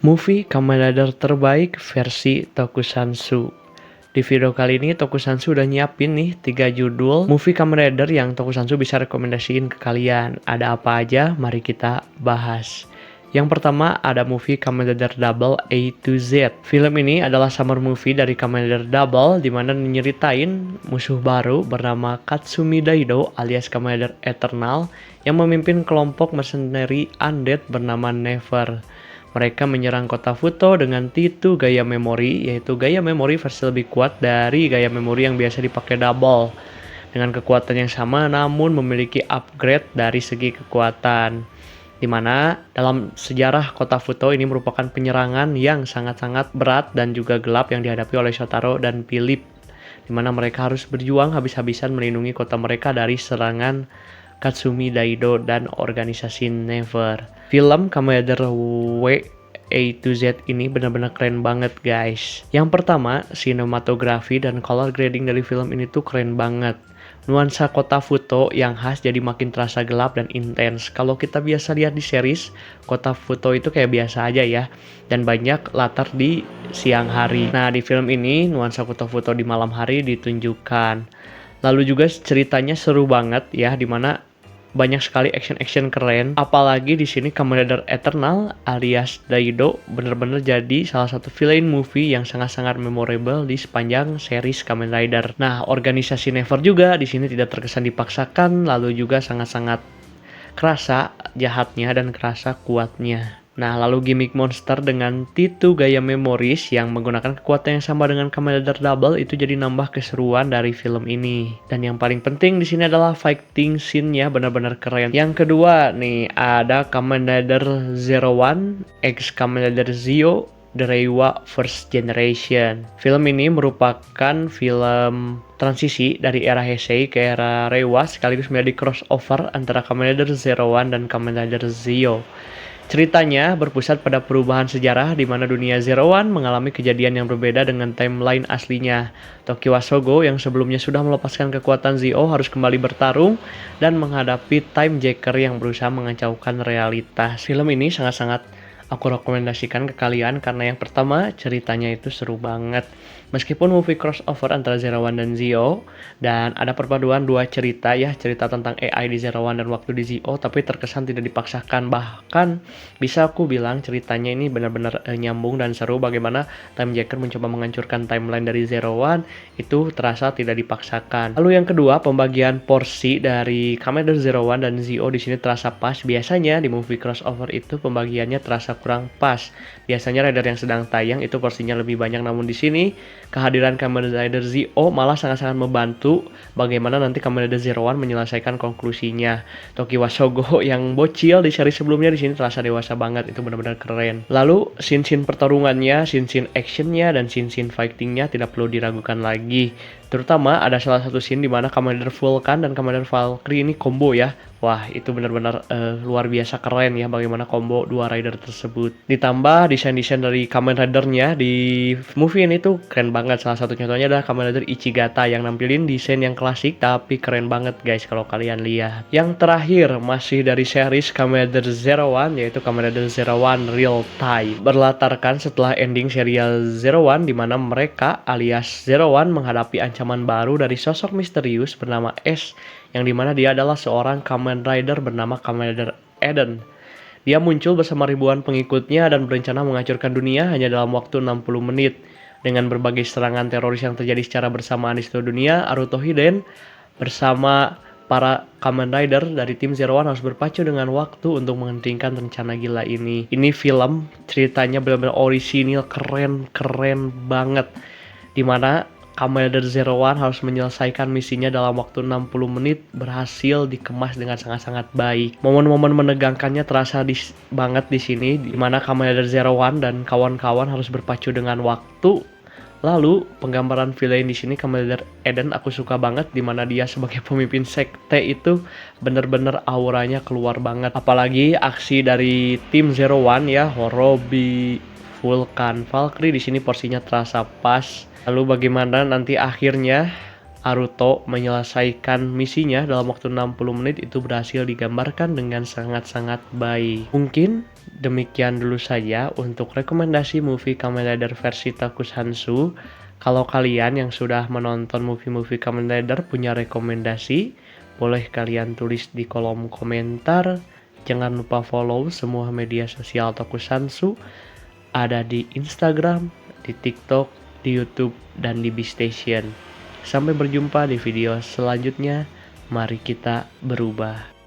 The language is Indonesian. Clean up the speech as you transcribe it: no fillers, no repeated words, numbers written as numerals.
Movie Kamen Rider terbaik versi Tokusatsu. Di video kali ini Tokusatsu udah nyiapin nih 3 judul movie Kamen Rider yang Tokusatsu bisa rekomendasiin ke kalian. Ada apa aja? Mari kita bahas. Yang pertama ada movie Kamen Rider Double A to Z. Film ini adalah summer movie dari Kamen Rider Double di mana nyeritain musuh baru bernama Katsumi Daido alias Kamen Rider Eternal yang memimpin kelompok mercenary undead bernama Never. Mereka menyerang kota Futo dengan T2 Gaya Memori, yaitu gaya memori versi lebih kuat dari gaya memori yang biasa dipakai Double. Dengan kekuatan yang sama namun memiliki upgrade dari segi kekuatan. Dimana dalam sejarah kota Futo ini merupakan penyerangan yang sangat-sangat berat dan juga gelap yang dihadapi oleh Shotaro dan Philip. Dimana mereka harus berjuang habis-habisan melindungi kota mereka dari serangan Katsumi Daido dan organisasi Never. Film Kamen Rider W A to Z ini benar-benar keren banget guys. Yang pertama, sinematografi dan color grading dari film ini tuh keren banget. Nuansa kota Futo yang khas jadi makin terasa gelap dan intens. Kalau kita biasa lihat di series, kota Futo itu kayak biasa aja ya. Dan banyak latar di siang hari. Nah di film ini nuansa kota Futo di malam hari ditunjukkan. Lalu juga ceritanya seru banget ya, dimana banyak sekali action keren. Apalagi di sini Kamen Rider Eternal alias Daido bener-bener jadi salah satu villain movie yang sangat-sangat memorable di sepanjang series Kamen Rider. Nah, organisasi Never juga di sini tidak terkesan dipaksakan, lalu juga sangat-sangat kerasa jahatnya dan kerasa kuatnya. Nah, lalu gimmick monster dengan T2 Gaya Memories yang menggunakan kekuatan yang sama dengan Kamen Rider Double itu jadi nambah keseruan dari film ini. Dan yang paling penting di sini adalah fighting scene-nya benar-benar keren. Yang kedua nih ada Kamen Rider Zero One X Kamen Rider Zio The Reiwa First Generation. Film ini merupakan film transisi dari era Heisei ke era Reiwa sekaligus menjadi crossover antara Kamen Rider Zero One dan Kamen Rider Zio. Ceritanya berpusat pada perubahan sejarah di mana dunia Zero One mengalami kejadian yang berbeda dengan timeline aslinya. Tokiwa Sogo yang sebelumnya sudah melepaskan kekuatan Zio harus kembali bertarung dan menghadapi Time Jacker yang berusaha mengacaukan realitas. Film ini sangat-sangat aku rekomendasikan ke kalian karena yang pertama ceritanya itu seru banget. Meskipun movie crossover antara Zero One dan Zio dan ada perpaduan dua cerita ya, cerita tentang AI di Zero One dan waktu di Zio, tapi terkesan tidak dipaksakan. Bahkan bisa aku bilang ceritanya ini benar-benar nyambung dan seru. Bagaimana Time Jacker mencoba menghancurkan timeline dari Zero One itu terasa tidak dipaksakan. Lalu yang kedua, pembagian porsi dari Kamen Rider Zero One dan Zio di sini terasa pas. Biasanya di movie crossover itu pembagiannya terasa kurang pas. Biasanya rider yang sedang tayang itu porsinya lebih banyak, namun di sini kehadiran Kamen Rider Zio malah sangat-sangat membantu bagaimana nanti Kamen Rider Zero One menyelesaikan konklusinya. Tokiwa Sogo yang bocil di seri sebelumnya di sini terasa dewasa banget, itu benar-benar keren. Lalu scene-scene pertarungannya, scene-scene actionnya dan scene-scene fightingnya tidak perlu diragukan lagi. Terutama ada salah satu scene di mana Kamen Rider Vulcan dan Kamen Rider Valkyrie ini combo ya. Wah, itu benar-benar luar biasa keren ya bagaimana combo dua rider tersebut. Ditambah desain-desain dari Kamen Rider-nya di movie ini tuh keren banget. Salah satu contohnya adalah Kamen Rider Ichigata yang nampilin desain yang klasik tapi keren banget guys kalau kalian lihat. Yang terakhir masih dari series Kamen Rider Zero One yaitu Kamen Rider Zero One Real Time. Berlatarkan setelah ending serial Zero One di mana mereka alias Zero One menghadapi ancaman baru dari sosok misterius bernama Ash yang dimana dia adalah seorang Kamen Rider bernama Kamen Rider Eden. Dia muncul bersama ribuan pengikutnya dan berencana menghancurkan dunia hanya dalam waktu 60 menit. Dengan berbagai serangan teroris yang terjadi secara bersamaan di seluruh dunia, Aruto Hiden bersama para Kamen Rider dari tim Zero One harus berpacu dengan waktu untuk menghentikan rencana gila ini. Ini film ceritanya benar-benar orisinil, keren banget. Dimana Kamen Rider Zero One harus menyelesaikan misinya dalam waktu 60 menit berhasil dikemas dengan sangat-sangat baik. Momen-momen menegangkannya terasa banget di sini, di mana Kamen Rider Zero One dan kawan-kawan harus berpacu dengan waktu. Lalu penggambaran villain di sini Kamen Rider Eden aku suka banget, di mana dia sebagai pemimpin sekte itu bener-bener auranya keluar banget. Apalagi aksi dari tim Zero One ya, Horobi, Vulcan, Valkyrie di sini porsinya terasa pas. Lalu bagaimana nanti akhirnya Aruto menyelesaikan misinya dalam waktu 60 menit itu berhasil digambarkan dengan sangat-sangat baik. Mungkin demikian dulu saja untuk rekomendasi movie Kamen Rider versi Tokusatsu. Kalau kalian yang sudah menonton movie-movie Kamen Rider punya rekomendasi, boleh kalian tulis di kolom komentar. Jangan lupa follow semua media sosial Tokusatsu, ada di Instagram, di TikTok, di YouTube, dan di Beastation. Sampai berjumpa di video selanjutnya. Mari kita berubah.